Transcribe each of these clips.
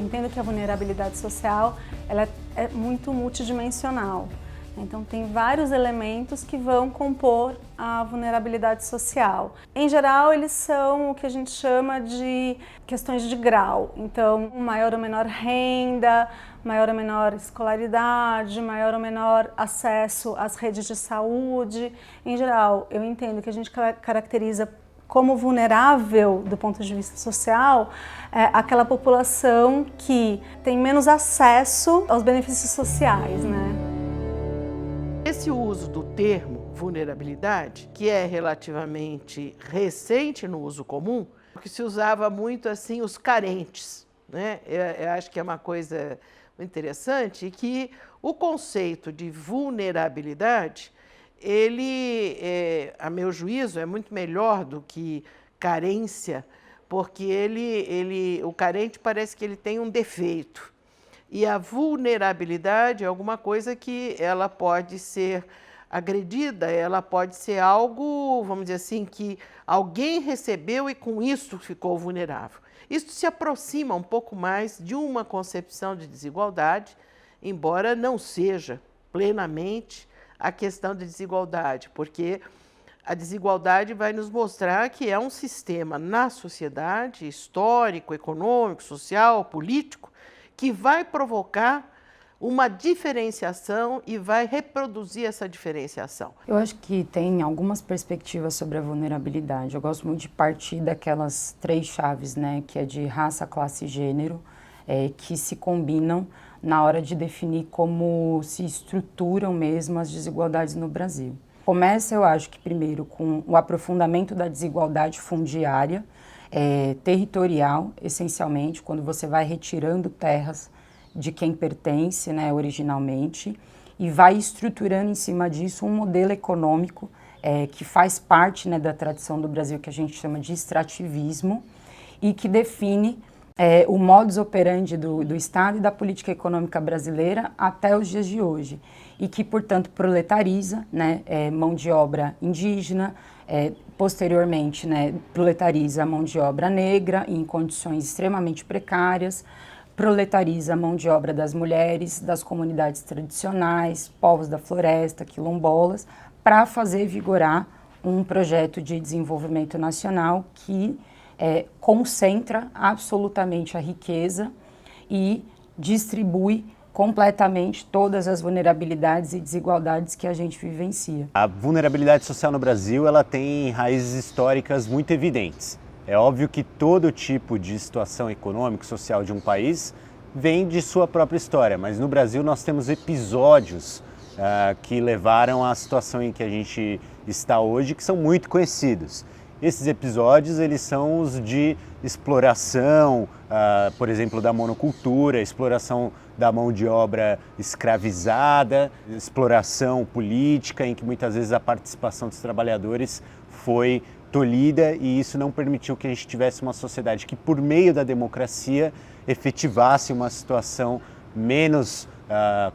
entendo que a vulnerabilidade social ela é muito multidimensional. Então tem vários elementos que vão compor a vulnerabilidade social. Em geral, eles são o que a gente chama de questões de grau. Então, maior ou menor renda, maior ou menor escolaridade, maior ou menor acesso às redes de saúde. Em geral, eu entendo que a gente caracteriza como vulnerável do ponto de vista social aquela população que tem menos acesso aos benefícios sociais, né? Esse uso do termo vulnerabilidade, que é relativamente recente no uso comum, porque se usava muito assim os carentes, né? Eu acho que é uma coisa interessante que o conceito de vulnerabilidade, ele, a meu juízo, é muito melhor do que carência, porque o carente parece que ele tem um defeito. E a vulnerabilidade é alguma coisa que ela pode ser agredida, ela pode ser algo, vamos dizer assim, que alguém recebeu e com isso ficou vulnerável. Isso se aproxima um pouco mais de uma concepção de desigualdade, embora não seja plenamente a questão de desigualdade, porque a desigualdade vai nos mostrar que é um sistema na sociedade, histórico, econômico, social, político, que vai provocar uma diferenciação e vai reproduzir essa diferenciação. Eu acho que tem algumas perspectivas sobre a vulnerabilidade. Eu gosto muito de partir daquelas 3 chaves, né, que é de raça, classe e gênero, que se combinam na hora de definir como se estruturam mesmo as desigualdades no Brasil. Começa, eu acho que primeiro com o aprofundamento da desigualdade fundiária, territorial, essencialmente, quando você vai retirando terras de quem pertence, né, originalmente, e vai estruturando em cima disso um modelo econômico que faz parte, né, da tradição do Brasil, que a gente chama de extrativismo, e que define o modus operandi do Estado e da política econômica brasileira até os dias de hoje, e que, portanto, proletariza, né, mão de obra indígena, posteriormente, né, proletariza a mão de obra negra em condições extremamente precárias, proletariza a mão de obra das mulheres, das comunidades tradicionais, povos da floresta, quilombolas, para fazer vigorar um projeto de desenvolvimento nacional que concentra absolutamente a riqueza e distribui completamente todas as vulnerabilidades e desigualdades que a gente vivencia. A vulnerabilidade social no Brasil, ela tem raízes históricas muito evidentes. É óbvio que todo tipo de situação econômica e social de um país vem de sua própria história, mas no Brasil nós temos episódios que levaram à situação em que a gente está hoje, que são muito conhecidos. Esses episódios, eles são os de exploração, por exemplo, da monocultura, exploração da mão de obra escravizada, exploração política, em que muitas vezes a participação dos trabalhadores foi tolhida e isso não permitiu que a gente tivesse uma sociedade que, por meio da democracia, efetivasse uma situação menos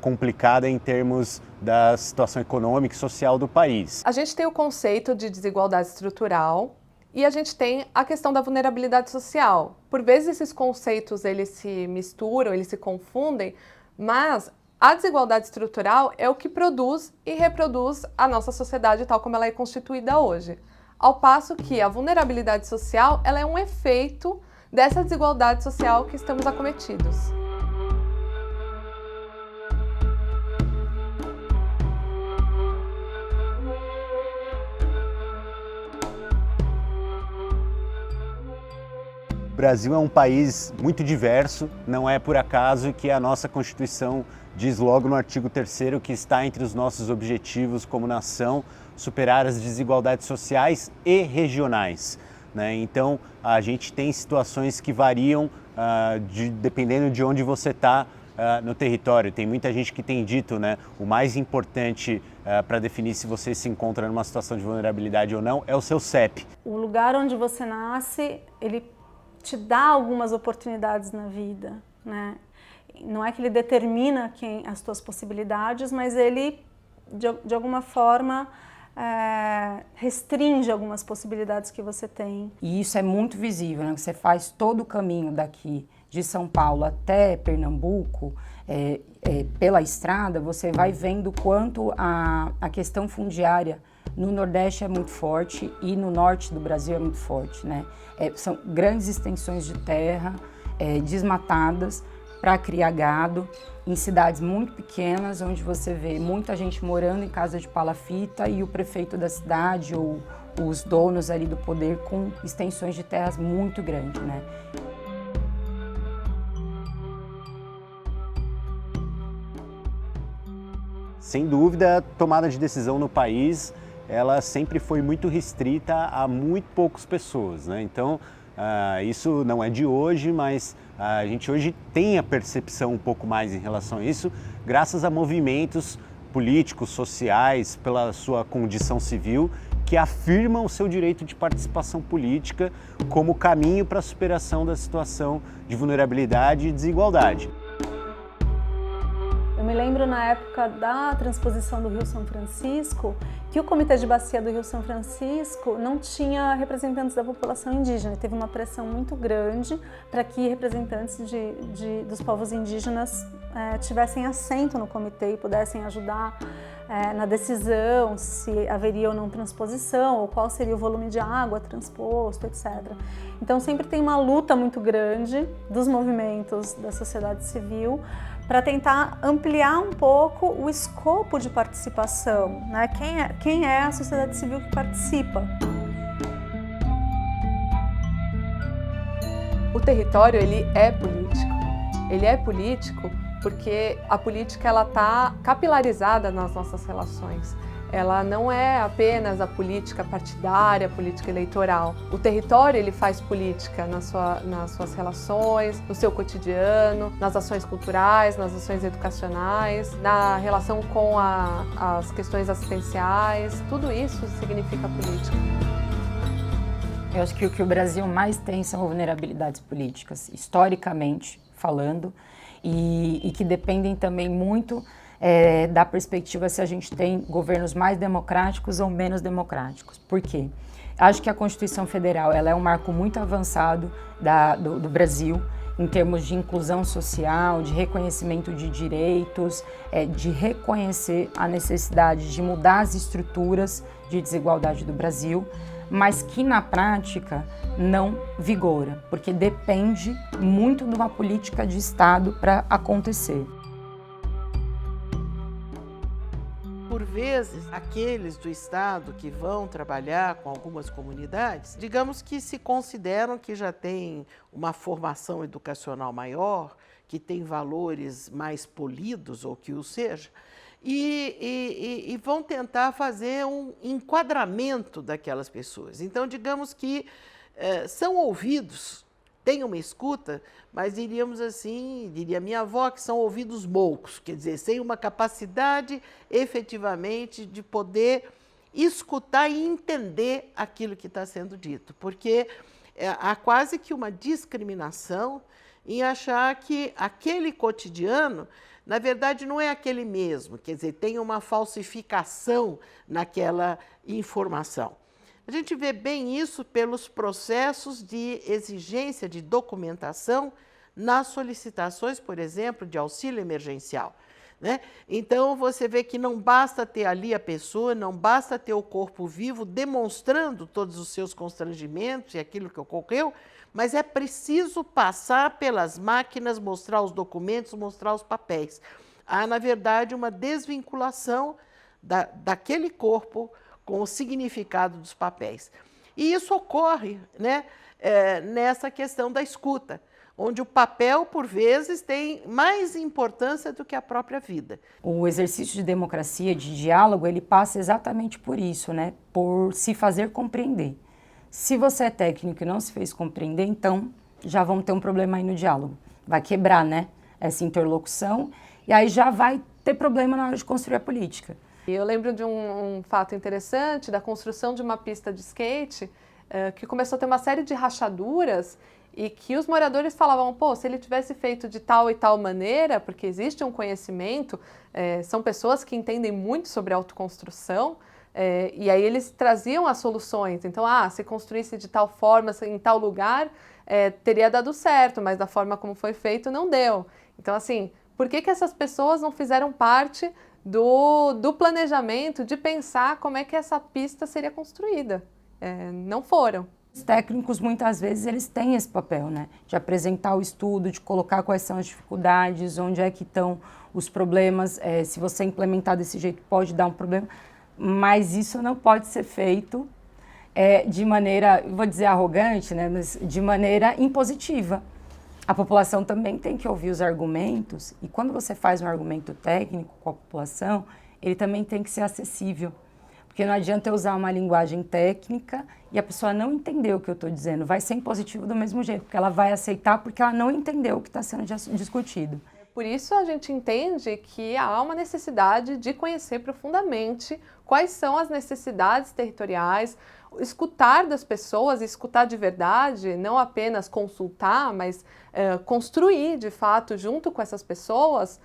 complicada em termos da situação econômica e social do país. A gente tem o conceito de desigualdade estrutural e a gente tem a questão da vulnerabilidade social. Por vezes esses conceitos eles se misturam, eles se confundem, mas a desigualdade estrutural é o que produz e reproduz a nossa sociedade tal como ela é constituída hoje. Ao passo que a vulnerabilidade social ela é um efeito dessa desigualdade social que estamos acometidos. O Brasil é um país muito diverso, não é por acaso que a nossa Constituição diz logo no artigo 3º que está entre os nossos objetivos como nação superar as desigualdades sociais e regionais, né? Então, a gente tem situações que variam dependendo de onde você está no território. Tem muita gente que tem dito, né, o mais importante para definir se você se encontra numa situação de vulnerabilidade ou não é o seu CEP. O lugar onde você nasce, ele te dá algumas oportunidades na vida, né? Não é que ele determina as tuas possibilidades, mas ele, de alguma forma, restringe algumas possibilidades que você tem. E isso é muito visível, né? Você faz todo o caminho daqui de São Paulo até Pernambuco, pela estrada, você vai vendo quanto a questão fundiária no Nordeste é muito forte e no Norte do Brasil é muito forte, né? São grandes extensões de terra desmatadas para criar gado, em cidades muito pequenas, onde você vê muita gente morando em casa de palafita e o prefeito da cidade ou os donos ali do poder com extensões de terras muito grandes, né? Sem dúvida, a tomada de decisão no país, ela sempre foi muito restrita a muito poucas pessoas, né? Então, isso não é de hoje, mas a gente hoje tem a percepção um pouco mais em relação a isso, graças a movimentos políticos, sociais, pela sua condição civil, que afirmam o seu direito de participação política como caminho para a superação da situação de vulnerabilidade e desigualdade. Eu me lembro na época da transposição do Rio São Francisco, que o Comitê de Bacia do Rio São Francisco não tinha representantes da população indígena. Teve uma pressão muito grande para que representantes dos povos indígenas tivessem assento no comitê e pudessem ajudar na decisão se haveria ou não transposição, ou qual seria o volume de água transposto, etc. Então sempre tem uma luta muito grande dos movimentos da sociedade civil para tentar ampliar um pouco o escopo de participação, né? Quem é a sociedade civil que participa? O território, ele é político. Ele é político porque a política ela está capilarizada nas nossas relações. Ela não é apenas a política partidária, a política eleitoral. O território ele faz política nas suas relações, no seu cotidiano, nas ações culturais, nas ações educacionais, na relação com as questões assistenciais. Tudo isso significa política. Eu acho que o que o Brasil mais tem são vulnerabilidades políticas, historicamente falando, e que dependem também muito da perspectiva se a gente tem governos mais democráticos ou menos democráticos. Por quê? Acho que a Constituição Federal ela é um marco muito avançado do Brasil em termos de inclusão social, de reconhecimento de direitos, de reconhecer a necessidade de mudar as estruturas de desigualdade do Brasil, mas que na prática não vigora, porque depende muito de uma política de Estado para acontecer. Por vezes, aqueles do Estado que vão trabalhar com algumas comunidades, digamos que se consideram que já têm uma formação educacional maior, que tem valores mais polidos, ou que o seja, e vão tentar fazer um enquadramento daquelas pessoas. Então, digamos que são ouvidos, têm uma escuta, mas diríamos assim, diria minha avó, que são ouvidos moucos, quer dizer, sem uma capacidade efetivamente de poder escutar e entender aquilo que está sendo dito, porque há quase que uma discriminação em achar que aquele cotidiano, na verdade, não é aquele mesmo, quer dizer, tem uma falsificação naquela informação. A gente vê bem isso pelos processos de exigência de documentação nas solicitações, por exemplo, de auxílio emergencial, né? Então, você vê que não basta ter ali a pessoa, não basta ter o corpo vivo demonstrando todos os seus constrangimentos e aquilo que ocorreu, mas é preciso passar pelas máquinas, mostrar os documentos, mostrar os papéis. Há, na verdade, uma desvinculação daquele corpo com o significado dos papéis. E isso ocorre, né, nessa questão da escuta, onde o papel, por vezes, tem mais importância do que a própria vida. O exercício de democracia, de diálogo, ele passa exatamente por isso, né, por se fazer compreender. Se você é técnico e não se fez compreender, então já vamos ter um problema aí no diálogo. Vai quebrar, né, essa interlocução, e aí já vai ter problema na hora de construir a política. Eu lembro de um fato interessante da construção de uma pista de skate que começou a ter uma série de rachaduras e que os moradores falavam, pô, se ele tivesse feito de tal e tal maneira, porque existe um conhecimento, são pessoas que entendem muito sobre autoconstrução, E aí eles traziam as soluções. Então, se construísse de tal forma, em tal lugar, teria dado certo, mas da forma como foi feito, não deu. Então, assim, por que essas pessoas não fizeram parte do planejamento, de pensar como é que essa pista seria construída? Não foram. Os técnicos, muitas vezes, eles têm esse papel, né? De apresentar o estudo, de colocar quais são as dificuldades, onde é que estão os problemas, se você implementar desse jeito pode dar um problema, mas isso não pode ser feito de maneira, vou dizer arrogante, né? Mas de maneira impositiva. A população também tem que ouvir os argumentos, e quando você faz um argumento técnico com a população, ele também tem que ser acessível. Porque não adianta eu usar uma linguagem técnica e a pessoa não entender o que eu estou dizendo. Vai ser impositivo do mesmo jeito, porque ela vai aceitar porque ela não entendeu o que está sendo discutido. Por isso a gente entende que há uma necessidade de conhecer profundamente quais são as necessidades territoriais, escutar das pessoas, escutar de verdade, não apenas consultar, mas construir de fato junto com essas pessoas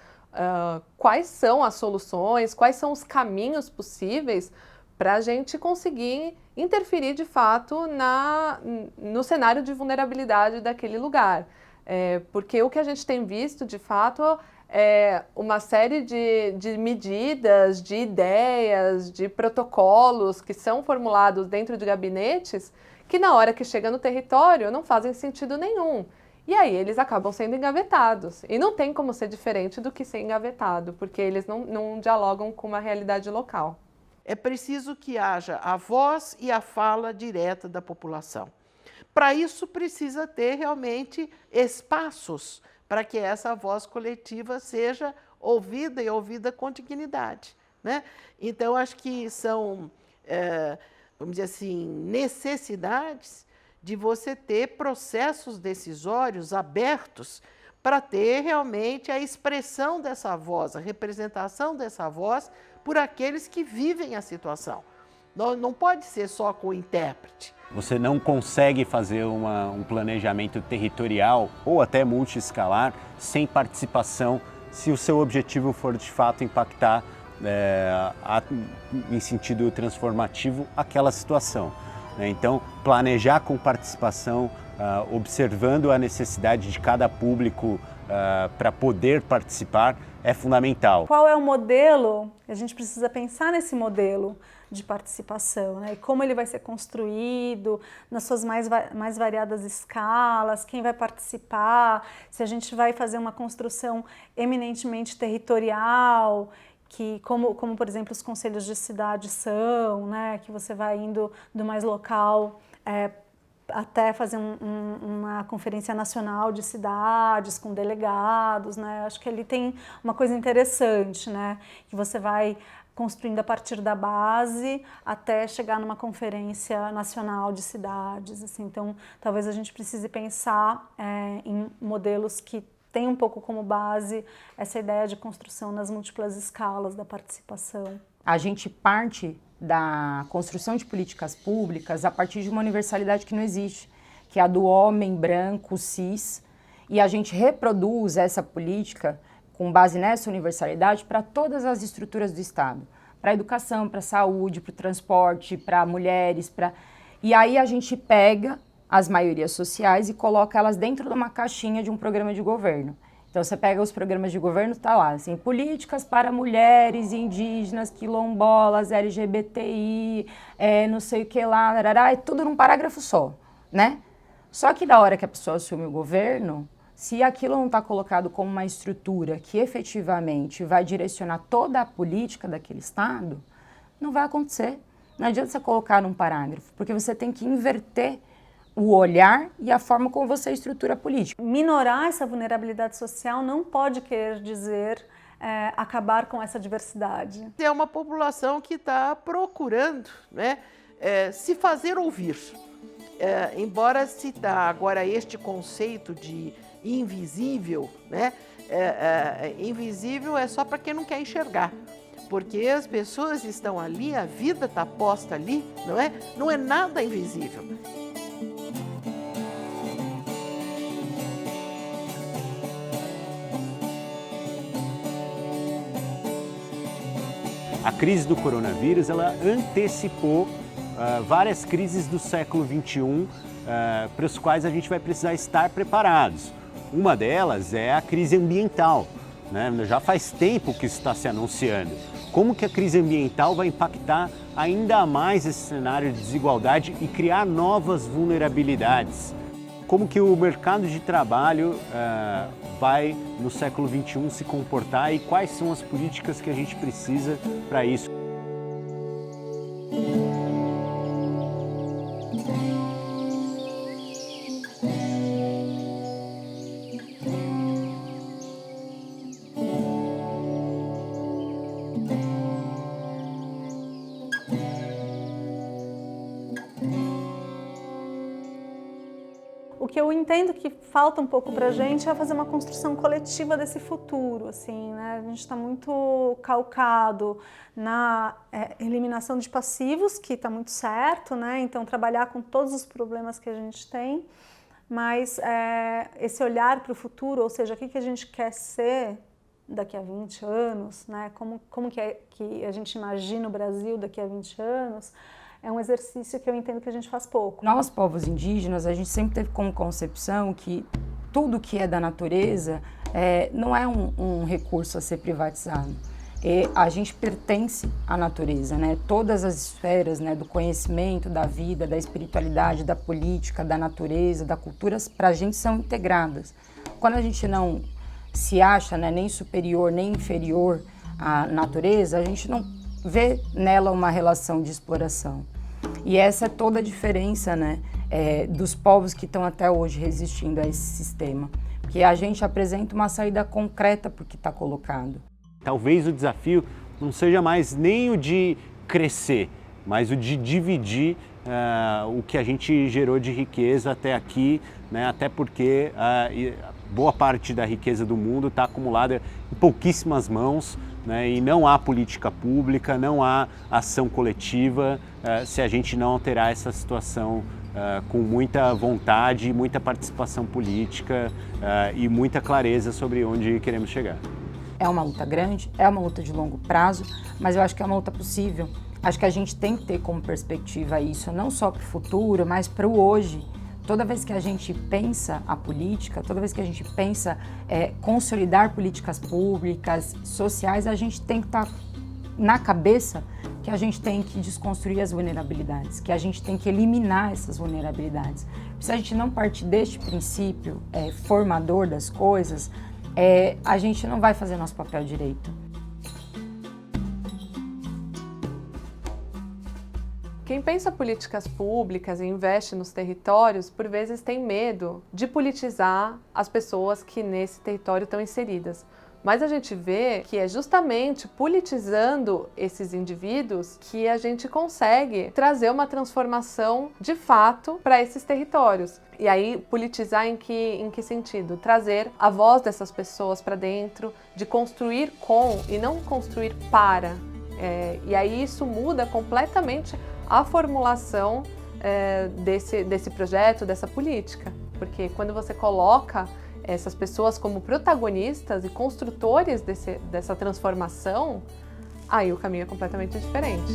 quais são as soluções, quais são os caminhos possíveis para a gente conseguir interferir de fato no cenário de vulnerabilidade daquele lugar. Porque o que a gente tem visto de fato é uma série de medidas, de ideias, de protocolos que são formulados dentro de gabinetes que na hora que chega no território não fazem sentido nenhum. E aí eles acabam sendo engavetados. E não tem como ser diferente do que ser engavetado, porque eles não dialogam com uma realidade local. É preciso que haja a voz e a fala direta da população. Para isso, precisa ter realmente espaços para que essa voz coletiva seja ouvida e ouvida com dignidade, né? Então, acho que são, vamos dizer assim, necessidades de você ter processos decisórios abertos para ter realmente a expressão dessa voz, a representação dessa voz por aqueles que vivem a situação. Não pode ser só com o intérprete. Você não consegue fazer um planejamento territorial ou até multiescalar sem participação, se o seu objetivo for de fato impactar em sentido transformativo aquela situação. Então, planejar com participação, observando a necessidade de cada público para poder participar é fundamental. Qual é o modelo? A gente precisa pensar nesse modelo de participação, né? E como ele vai ser construído, nas suas mais variadas escalas, quem vai participar, se a gente vai fazer uma construção eminentemente territorial, como por exemplo os conselhos de cidade são, né? Que você vai indo do mais local até fazer uma conferência nacional de cidades com delegados, né? Acho que ali tem uma coisa interessante, né? Que você vai construindo a partir da base até chegar numa conferência nacional de cidades, assim. Então, talvez a gente precise pensar em modelos que têm um pouco como base essa ideia de construção nas múltiplas escalas da participação. A gente parte da construção de políticas públicas a partir de uma universalidade que não existe, que é a do homem branco, cis, e a gente reproduz essa política com base nessa universalidade para todas as estruturas do Estado, para a educação, para a saúde, para o transporte, para mulheres, E aí a gente pega as maiorias sociais e coloca elas dentro de uma caixinha de um programa de governo. Então você pega os programas de governo, tá lá, assim, políticas para mulheres, indígenas, quilombolas, LGBTI, não sei o que lá, larará, é tudo num parágrafo só, né? Só que da hora que a pessoa assume o governo, se aquilo não está colocado como uma estrutura que efetivamente vai direcionar toda a política daquele Estado, não vai acontecer. Não adianta você colocar num parágrafo, porque você tem que inverter o olhar e a forma como você estrutura a política. Minorar essa vulnerabilidade social não pode querer dizer acabar com essa diversidade. É uma população que está procurando, né, se fazer ouvir. Embora se dá agora este conceito de invisível, né, invisível é só para quem não quer enxergar. Porque as pessoas estão ali, a vida está posta ali, não é nada invisível. A crise do coronavírus, ela antecipou várias crises do século XXI para as quais a gente vai precisar estar preparados. Uma delas é a crise ambiental, né? Já faz tempo que isso está se anunciando. Como que a crise ambiental vai impactar ainda mais esse cenário de desigualdade e criar novas vulnerabilidades? Como que o mercado de trabalho vai, no século XXI, se comportar e quais são as políticas que a gente precisa para isso? O que eu entendo que falta um pouco para a gente é fazer uma construção coletiva desse futuro, assim, né? A gente está muito calcado na eliminação de passivos, que está muito certo, né? Então, trabalhar com todos os problemas que a gente tem, mas esse olhar para o futuro, ou seja, o que a gente quer ser daqui a 20 anos, né? Como que a gente imagina o Brasil daqui a 20 anos, é um exercício que eu entendo que a gente faz pouco. Nós, povos indígenas, a gente sempre teve como concepção que tudo que é da natureza não é um recurso a ser privatizado. A gente pertence à natureza, né? Todas as esferas, né, do conhecimento, da vida, da espiritualidade, da política, da natureza, da cultura, para a gente são integradas. Quando a gente não se acha, né, nem superior nem inferior à natureza, a gente não vê nela uma relação de exploração. E essa é toda a diferença, né, dos povos que estão até hoje resistindo a esse sistema. Porque a gente apresenta uma saída concreta para o que está colocado. Talvez o desafio não seja mais nem o de crescer, mas o de dividir o que a gente gerou de riqueza até aqui, né, até porque boa parte da riqueza do mundo está acumulada em pouquíssimas mãos, né, e não há política pública, não há ação coletiva se a gente não alterar essa situação com muita vontade, muita participação política e muita clareza sobre onde queremos chegar. É uma luta grande, é uma luta de longo prazo, mas eu acho que é uma luta possível. Acho que a gente tem que ter como perspectiva isso, não só para o futuro, mas para o hoje. Toda vez que a gente pensa a política, toda vez que a gente pensa consolidar políticas públicas, sociais, a gente tem que estar na cabeça que a gente tem que desconstruir as vulnerabilidades, que a gente tem que eliminar essas vulnerabilidades. Se a gente não partir deste princípio formador das coisas, a gente não vai fazer nosso papel direito. Quem pensa políticas públicas e investe nos territórios, por vezes tem medo de politizar as pessoas que nesse território estão inseridas. Mas a gente vê que é justamente politizando esses indivíduos que a gente consegue trazer uma transformação de fato para esses territórios. E aí, politizar em que sentido? Trazer a voz dessas pessoas para dentro, de construir com e não construir para. E aí isso muda completamente a formulação desse projeto, dessa política. Porque quando você coloca essas pessoas como protagonistas e construtores dessa transformação, aí o caminho é completamente diferente.